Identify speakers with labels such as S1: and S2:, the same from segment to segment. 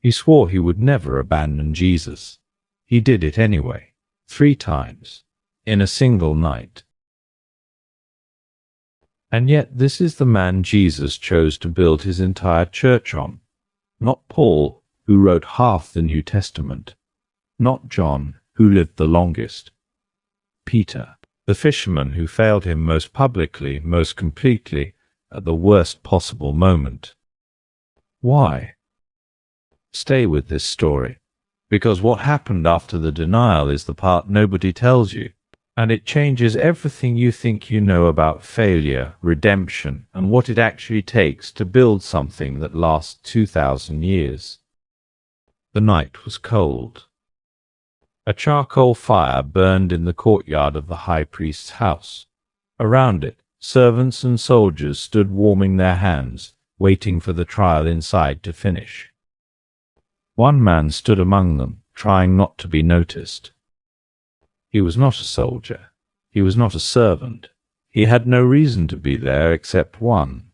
S1: He swore he would never abandon Jesus. He did it anyway, 3 times, in a single night. And yet this is the man Jesus chose to build his entire church on. Not Paul, who wrote half the New Testament. Not John, who lived the longest. Peter, the fisherman who failed him most publicly, most completely, at the worst possible moment. Why? Stay with this story, because what happened after the denial is the part nobody tells you, and it changes everything you think you know about failure, redemption, and what it actually takes to build something that lasts 2,000 years. The night was cold. A charcoal fire burned in the courtyard of the high priest's house. Around it, servants and soldiers stood warming their hands, waiting for the trial inside to finish. One man stood among them, trying not to be noticed. He was not a soldier. He was not a servant. He had no reason to be there except one.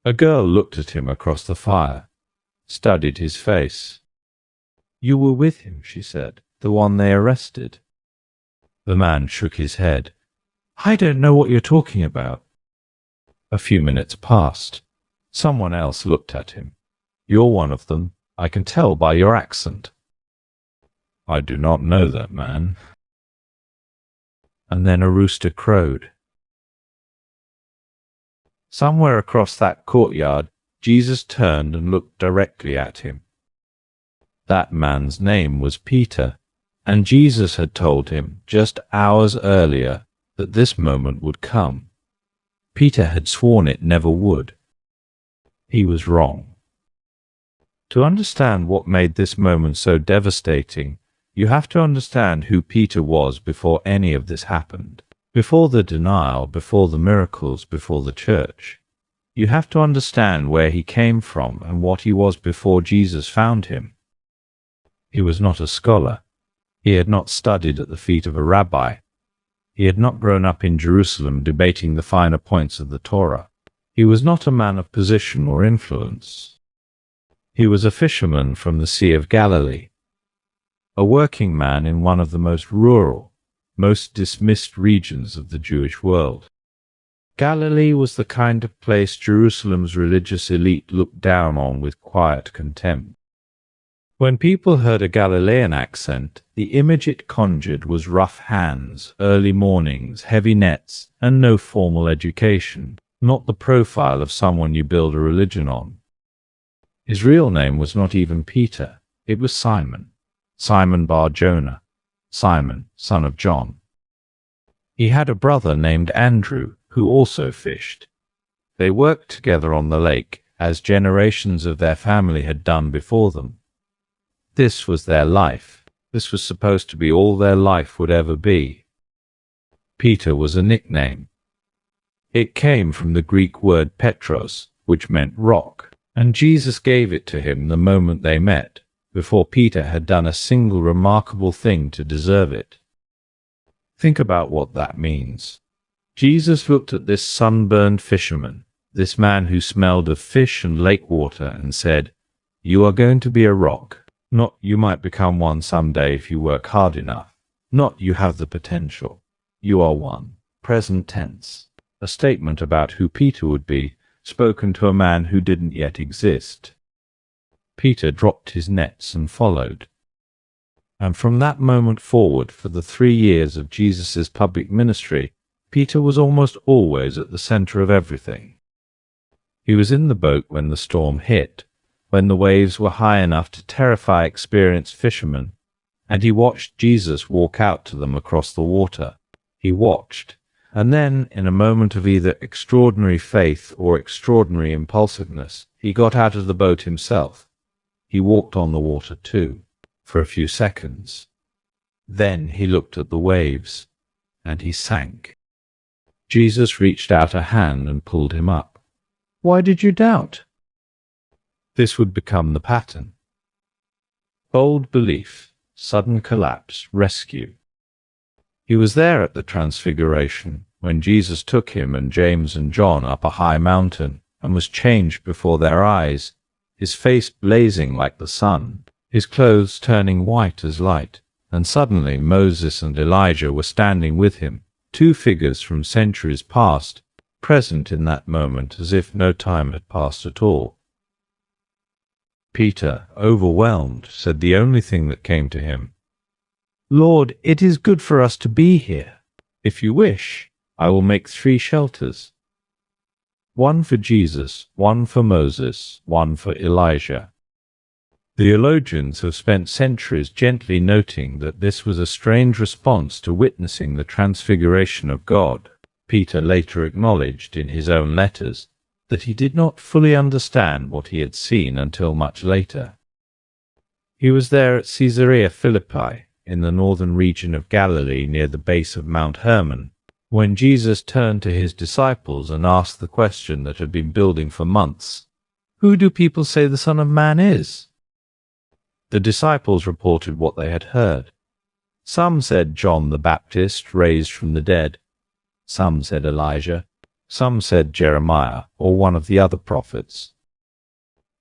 S1: A girl looked at him across the fire, studied his face. "You were with him," she said, "the one they arrested." The man shook his head. "I don't know what you're talking about." A few minutes passed. Someone else looked at him. "You're one of them. I can tell by your accent." "I do not know that man." And then a rooster crowed. Somewhere across that courtyard, Jesus turned and looked directly at him. That man's name was Peter, and Jesus had told him just hours earlier that this moment would come. Peter had sworn it never would. He was wrong. To understand what made this moment so devastating, you have to understand who Peter was before any of this happened. Before the denial, before the miracles, before the church. You have to understand where he came from and what he was before Jesus found him. He was not a scholar. He had not studied at the feet of a rabbi. He had not grown up in Jerusalem debating the finer points of the Torah. He was not a man of position or influence. He was a fisherman from the Sea of Galilee, a working man in one of the most rural, most dismissed regions of the Jewish world. Galilee was the kind of place Jerusalem's religious elite looked down on with quiet contempt. When people heard a Galilean accent, the image it conjured was rough hands, early mornings, heavy nets, and no formal education, not the profile of someone you build a religion on. His real name was not even Peter, it was Simon, Simon bar Jonah, Simon, son of John. He had a brother named Andrew, who also fished. They worked together on the lake, as generations of their family had done before them. This was their life. This was supposed to be all their life would ever be. Peter was a nickname. It came from the Greek word Petros, which meant rock, and Jesus gave it to him the moment they met, before Peter had done a single remarkable thing to deserve it. Think about what that means. Jesus looked at this sunburned fisherman, this man who smelled of fish and lake water, and said, "You are going to be a rock. Not you might become one someday if you work hard enough. Not you have the potential. You are one." Present tense. A statement about who Peter would be, spoken to a man who didn't yet exist. Peter dropped his nets and followed. And from that moment forward, for the 3 years of Jesus' public ministry, Peter was almost always at the center of everything. He was in the boat when the storm hit, when the waves were high enough to terrify experienced fishermen, and he watched Jesus walk out to them across the water. He watched, and then, in a moment of either extraordinary faith or extraordinary impulsiveness, he got out of the boat himself. He walked on the water too, for a few seconds. Then he looked at the waves, and he sank. Jesus reached out a hand and pulled him up. "Why did you doubt?" This would become the pattern. Bold belief, sudden collapse, rescue. He was there at the Transfiguration, when Jesus took him and James and John up a high mountain and was changed before their eyes. his face blazing like the sun, his clothes turning white as light. And suddenly Moses and Elijah were standing with him, two figures from centuries past, present in that moment as if no time had passed at all. Peter, overwhelmed, said the only thing that came to him, "Lord, it is good for us to be here. If you wish, I will make 3 shelters. One for Jesus, one for Moses, one for Elijah." Theologians have spent centuries gently noting that this was a strange response to witnessing the transfiguration of God. Peter later acknowledged in his own letters that he did not fully understand what he had seen until much later. He was there at Caesarea Philippi, in the northern region of Galilee near the base of Mount Hermon, when Jesus turned to his disciples and asked the question that had been building for months, "Who do people say the Son of Man is?" The disciples reported what they had heard. Some said John the Baptist raised from the dead. Some said Elijah. Some said Jeremiah or one of the other prophets.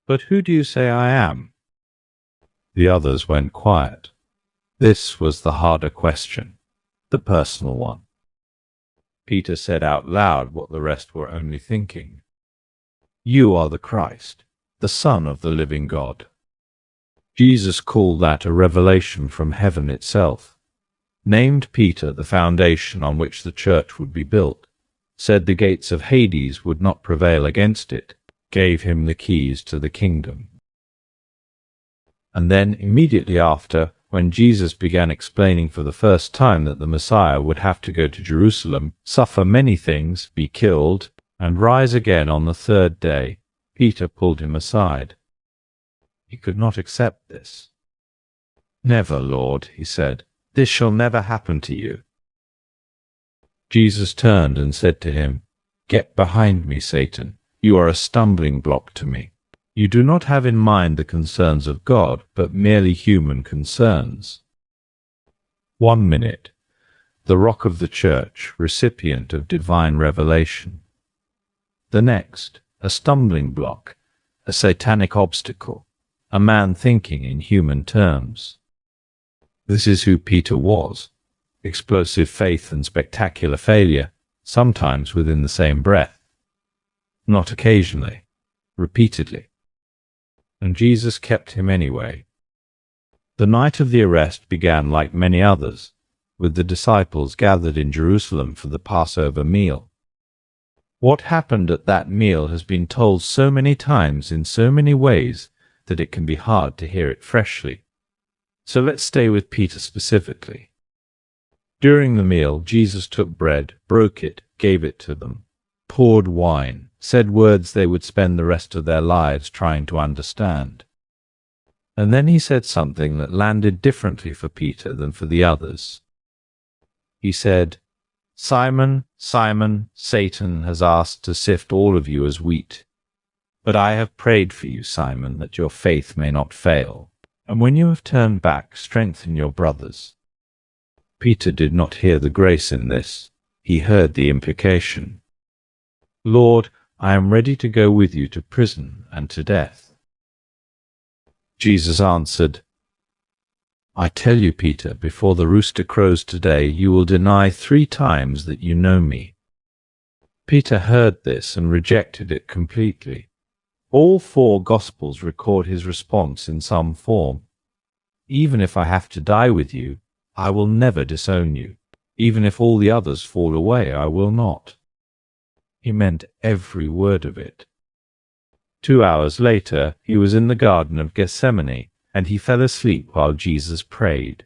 S1: "But who do you say I am?" The others went quiet. This was the harder question, the personal one. Peter said out loud what the rest were only thinking. "You are the Christ, the Son of the living God." Jesus called that a revelation from heaven itself, named Peter the foundation on which the church would be built, said the gates of Hades would not prevail against it, gave him the keys to the kingdom. And then, immediately after, when Jesus began explaining for the first time that the Messiah would have to go to Jerusalem, suffer many things, be killed, and rise again on the 3rd day, Peter pulled him aside. He could not accept this. "Never, Lord," he said. "This shall never happen to you." Jesus turned and said to him, "Get behind me, Satan. You are a stumbling block to me. You do not have in mind the concerns of God, but merely human concerns." 1 minute. The rock of the church, recipient of divine revelation. The next, a stumbling block, a satanic obstacle, a man thinking in human terms. This is who Peter was. Explosive faith and spectacular failure, sometimes within the same breath. Not occasionally, repeatedly. And Jesus kept him anyway. The night of the arrest began like many others, with the disciples gathered in Jerusalem for the Passover meal. What happened at that meal has been told so many times in so many ways that it can be hard to hear it freshly. So let's stay with Peter specifically. During the meal, Jesus took bread, broke it, gave it to them, poured wine, said words they would spend the rest of their lives trying to understand. And then he said something that landed differently for Peter than for the others. He said, "Simon, Simon, Satan has asked to sift all of you as wheat. But I have prayed for you, Simon, that your faith may not fail. And when you have turned back, strengthen your brothers." Peter did not hear the grace in this. He heard the implication. "Lord, I am ready to go with you to prison and to death." Jesus answered, "I tell you, Peter, before the rooster crows today, you will deny 3 times that you know me." Peter heard this and rejected it completely. All 4 Gospels record his response in some form. "Even if I have to die with you, I will never disown you. Even if all the others fall away, I will not." He meant every word of it. 2 hours later, he was in the Garden of Gethsemane, and he fell asleep while Jesus prayed.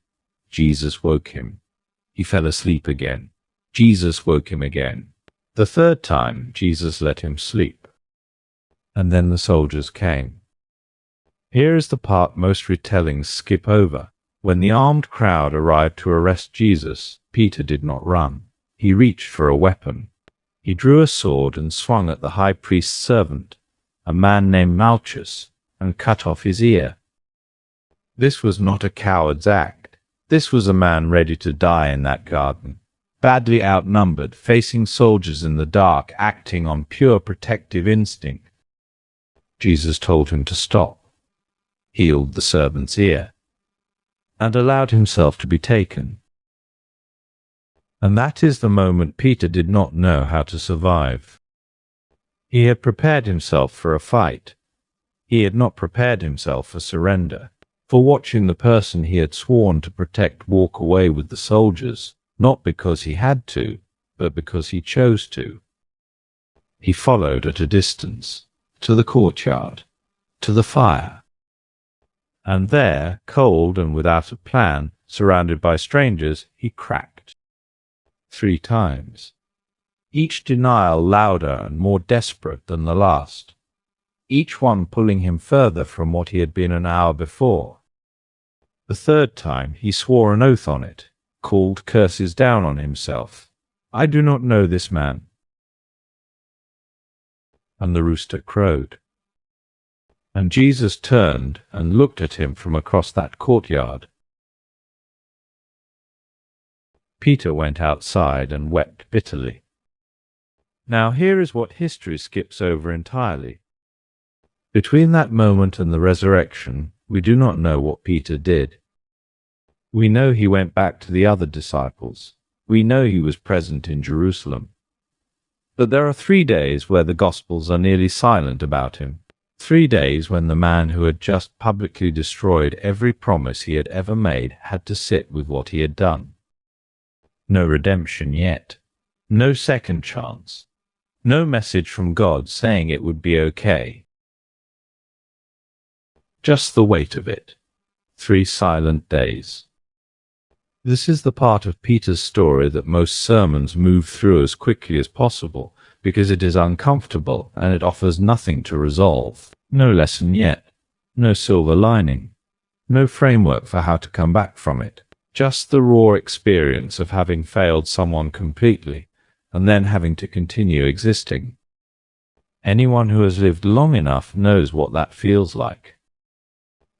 S1: Jesus woke him. He fell asleep again. Jesus woke him again. The 3rd time, Jesus let him sleep. And then the soldiers came. Here is the part most retellings skip over. When the armed crowd arrived to arrest Jesus, Peter did not run. He reached for a weapon. He drew a sword and swung at the high priest's servant, a man named Malchus, and cut off his ear. This was not a coward's act. This was a man ready to die in that garden, badly outnumbered, facing soldiers in the dark, acting on pure protective instinct. Jesus told him to stop, healed the servant's ear, and allowed himself to be taken. And that is the moment Peter did not know how to survive. He had prepared himself for a fight. He had not prepared himself for surrender, for watching the person he had sworn to protect walk away with the soldiers, not because he had to, but because he chose to. He followed at a distance, to the courtyard, to the fire. And there, cold and without a plan, surrounded by strangers, he cracked 3 times. Each denial louder and more desperate than the last. Each one pulling him further from what he had been an hour before. The 3rd time he swore an oath on it, called curses down on himself. I do not know this man. And the rooster crowed. And Jesus turned and looked at him from across that courtyard. Peter went outside and wept bitterly. Now here is what history skips over entirely. Between that moment and the resurrection, we do not know what Peter did. We know he went back to the other disciples. We know he was present in Jerusalem. But there are 3 days where the Gospels are nearly silent about him. 3 days when the man who had just publicly destroyed every promise he had ever made had to sit with what he had done. No redemption yet. No second chance. No message from God saying it would be okay. Just the weight of it. 3 silent days. This is the part of Peter's story that most sermons move through as quickly as possible, because it is uncomfortable and it offers nothing to resolve. No lesson yet. No silver lining. No framework for how to come back from it. Just the raw experience of having failed someone completely, and then having to continue existing. Anyone who has lived long enough knows what that feels like.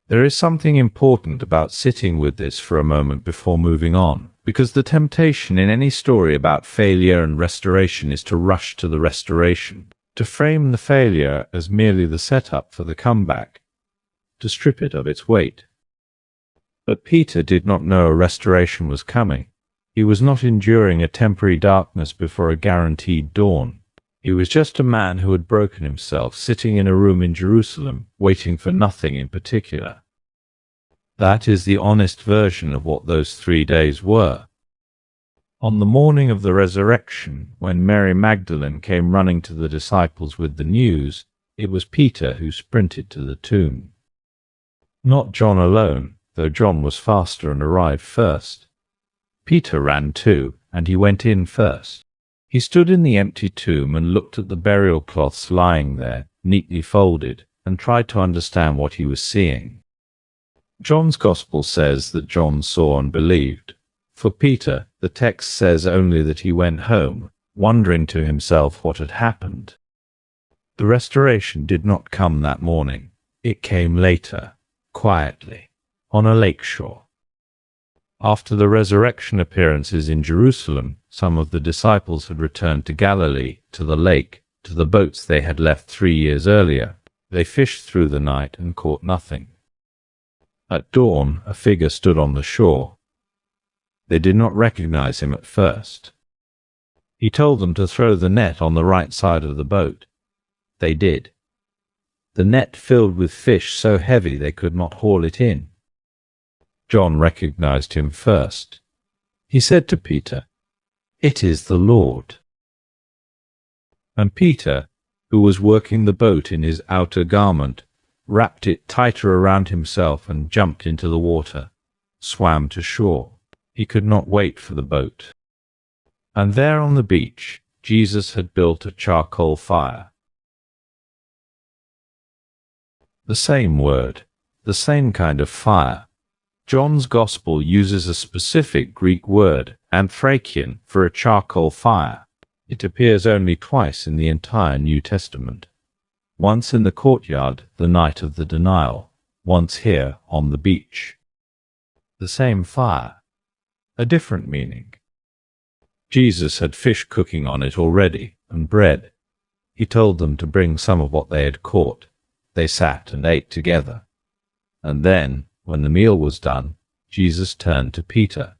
S1: There is something important about sitting with this for a moment before moving on, because the temptation in any story about failure and restoration is to rush to the restoration, to frame the failure as merely the setup for the comeback, to strip it of its weight. But Peter did not know a restoration was coming. He was not enduring a temporary darkness before a guaranteed dawn. He was just a man who had broken himself, sitting in a room in Jerusalem, waiting for nothing in particular. That is the honest version of what those 3 days were. On the morning of the resurrection, when Mary Magdalene came running to the disciples with the news, it was Peter who sprinted to the tomb. Not John alone, though John was faster and arrived first. Peter ran too, and he went in first. He stood in the empty tomb and looked at the burial cloths lying there, neatly folded, and tried to understand what he was seeing. John's Gospel says that John saw and believed. For Peter, the text says only that he went home, wondering to himself what had happened. The restoration did not come that morning. It came later, quietly, on a lake shore. After the resurrection appearances in Jerusalem, some of the disciples had returned to Galilee, to the lake, to the boats they had left 3 years earlier. They fished through the night and caught nothing. At dawn, a figure stood on the shore. They did not recognize him at first. He told them to throw the net on the right side of the boat. They did. The net filled with fish so heavy they could not haul it in. John recognized him first. He said to Peter, "It is the Lord." And Peter, who was working the boat in his outer garment, wrapped it tighter around himself and jumped into the water, swam to shore. He could not wait for the boat. And there on the beach, Jesus had built a charcoal fire. The same word, the same kind of fire. John's Gospel uses a specific Greek word, anthrakion, for a charcoal fire. It appears only twice in the entire New Testament. Once in the courtyard, the night of the denial, once here on the beach. The same fire. A different meaning. Jesus had fish cooking on it already, and bread. He told them to bring some of what they had caught. They sat and ate together. And then, when the meal was done, Jesus turned to Peter.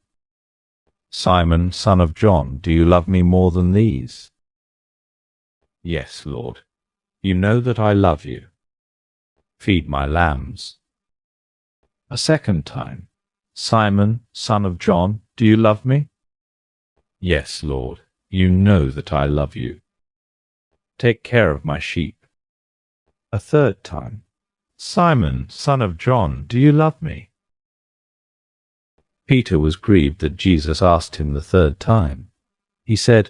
S1: "Simon, son of John, do you love me more than these?" "Yes, Lord. You know that I love you. Feed my lambs." A second time, "Simon, son of John, do you love me?" "Yes, Lord. You know that I love you. Take care of my sheep." A third time, "Simon, son of John, do you love me?" Peter was grieved that Jesus asked him the third time. He said,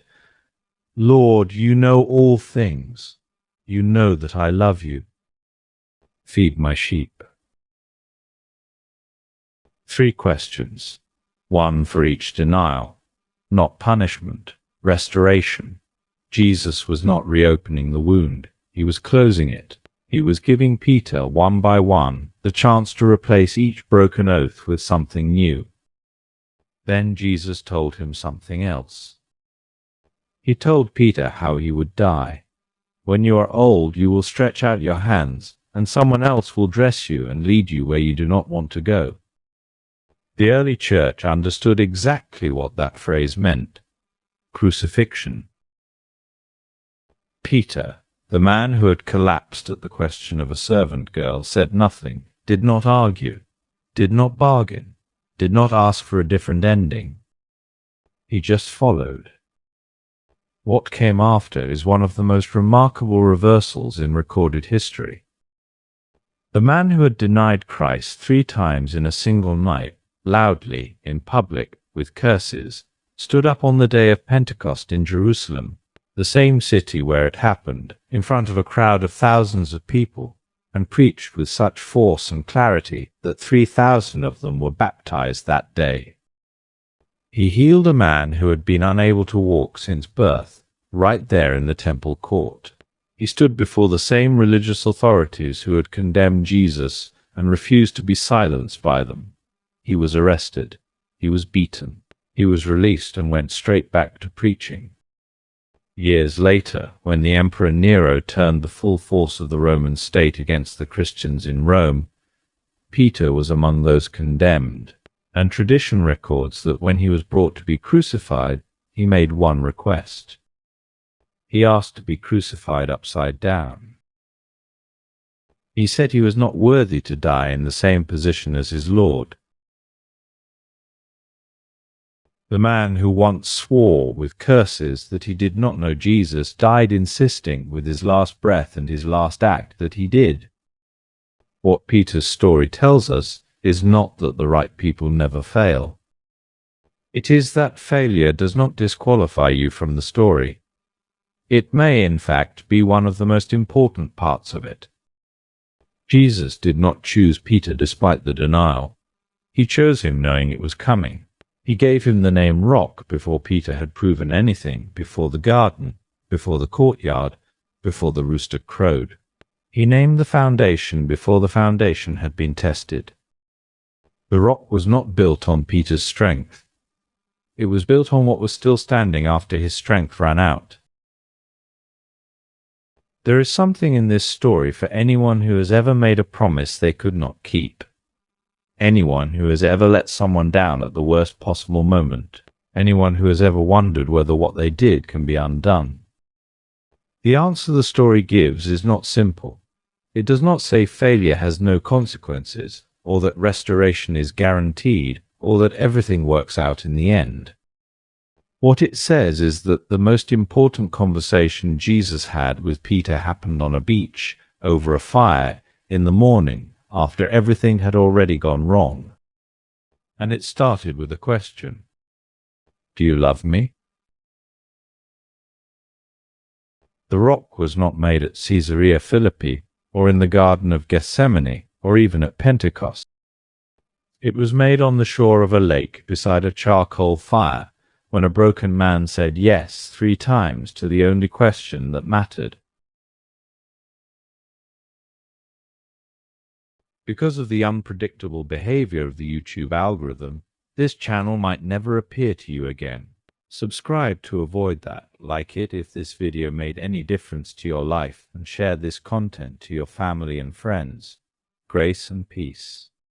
S1: "Lord, you know all things. You know that I love you. Feed my sheep." 3 questions, one for each denial. Not punishment, restoration. Jesus was not reopening the wound, he was closing it. He was giving Peter, one by one, the chance to replace each broken oath with something new. Then Jesus told him something else. He told Peter how he would die. "When you are old, you will stretch out your hands, and someone else will dress you and lead you where you do not want to go." The early church understood exactly what that phrase meant: crucifixion. Peter, the man who had collapsed at the question of a servant girl, said nothing, did not argue, did not bargain, did not ask for a different ending. He just followed. What came after is one of the most remarkable reversals in recorded history. The man who had denied Christ 3 times in a single night, loudly, in public, with curses, stood up on the day of Pentecost in Jerusalem, the same city where it happened, in front of a crowd of thousands of people, and preached with such force and clarity that 3,000 of them were baptized that day. He healed a man who had been unable to walk since birth, right there in the temple court. He stood before the same religious authorities who had condemned Jesus and refused to be silenced by them. He was arrested. He was beaten. He was released and went straight back to preaching. Years later, when the Emperor Nero turned the full force of the Roman state against the Christians in Rome, Peter was among those condemned, and tradition records that when he was brought to be crucified, he made one request. He asked to be crucified upside down. He said he was not worthy to die in the same position as his Lord. The man who once swore with curses that he did not know Jesus died insisting with his last breath and his last act that he did. What Peter's story tells us is not that the right people never fail. It is that failure does not disqualify you from the story. It may, in fact, be one of the most important parts of it. Jesus did not choose Peter despite the denial. He chose him knowing it was coming. He gave him the name Rock before Peter had proven anything, before the garden, before the courtyard, before the rooster crowed. He named the foundation before the foundation had been tested. The rock was not built on Peter's strength. It was built on what was still standing after his strength ran out. There is something in this story for anyone who has ever made a promise they could not keep. Anyone who has ever let someone down at the worst possible moment. Anyone who has ever wondered whether what they did can be undone. The answer the story gives is not simple. It does not say failure has no consequences, or that restoration is guaranteed, or that everything works out in the end. What it says is that the most important conversation Jesus had with Peter happened on a beach, over a fire, in the morning, after everything had already gone wrong. And it started with a question. Do you love me? The rock was not made at Caesarea Philippi, or in the Garden of Gethsemane, or even at Pentecost. It was made on the shore of a lake beside a charcoal fire, when a broken man said yes 3 times to the only question that mattered. Because of the unpredictable behavior of the YouTube algorithm, this channel might never appear to you again. Subscribe to avoid that, like it if this video made any difference to your life, and share this content to your family and friends. Grace and peace.